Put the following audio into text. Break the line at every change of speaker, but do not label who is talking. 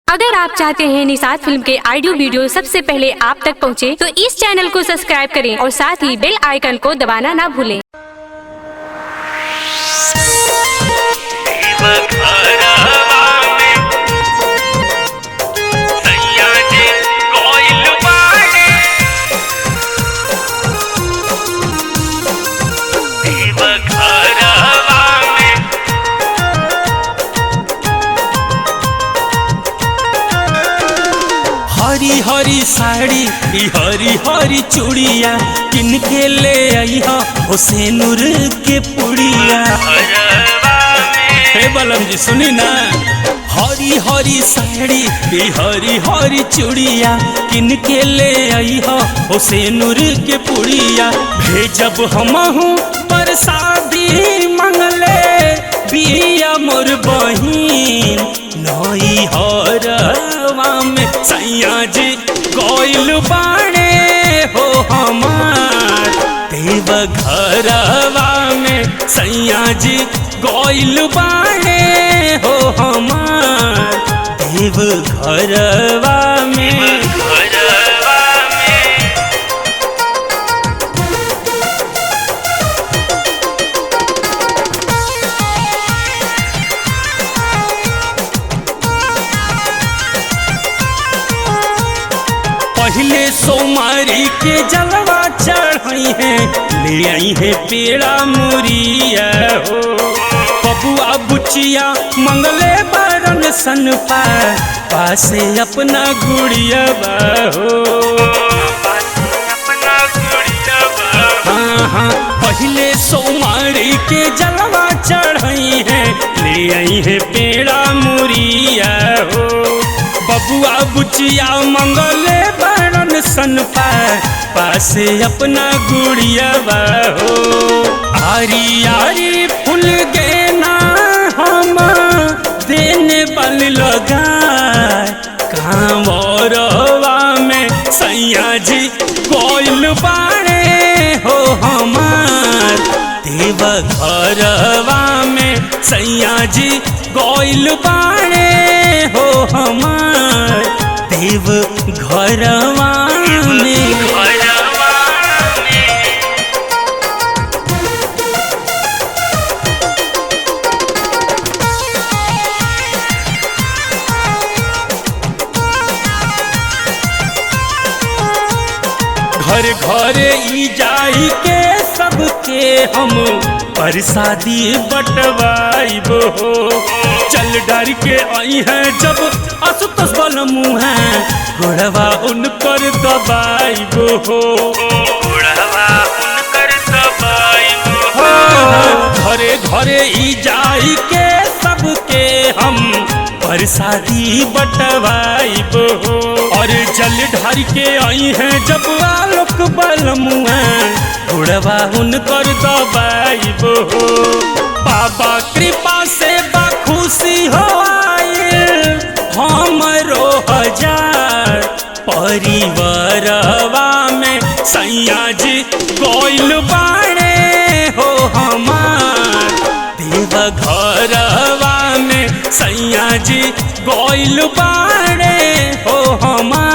अगर आप चाहते हैं निषाद फिल्म के ऑडियो वीडियो सबसे पहले आप तक पहुंचे, तो इस चैनल को सब्सक्राइब करें और साथ ही बेल आइकन को दबाना ना भूलें।
हरी हरी साड़ी हरी हरी चूड़िया किन के ले आई हो सेनुर के पुड़िया। हे बलम जी सुनी ना, हरी हरी साड़ी हरी हरी चूड़िया किन के ले आई हो सेनुर के पुड़िया। भेजब हमहू परसादी मंगले बिया मोर बहिन नई हरवा में सैया जी कोइल बाणे हो हमार देव घरवा में सैया जी कोइल बाणे हो हमार देव घरवा में। पहले सोमारी के जलवा चढ़ाई है, ले आई है पेड़ा मुरिया हो। बबुआ बुचिया मंगले बारन सन पासे अपना गुड़िया हो। हाँ, पहले सोमारी के जलवा चढ़ाई है, ले आई है पेड़ा मुरिया हो। बबुआ बुचिया मंगले बारन सन पासे अपना गुड़िया हो। आरी आरी फूल गेना हम देने बल लगा कांवरवा में सैया जी कोइल बाणे हो हमार देव घरवा में सैया जी कोइल बाणे हो हमार देव घरवा में। घर घरे ई जाई के सबके हम परसादी बटवाइबो हो। चल डर के आई है जब असुतोष बल मुँह घोड़वा उनकर दबाइबो हो। घरे घरे ई जाई के सबके हम परसादी बटवाइबो हो। और जल ढार के आई है जब आलोक बल मुँह घोड़वा उनकर दबाइबो हो। बाबा कृपा से खुशी हो आए हमरो हजार परिवारवा में सैया जी कोइल बाणे हो हमार देव घरवा में सैया जी कोइल बाणे हो हमार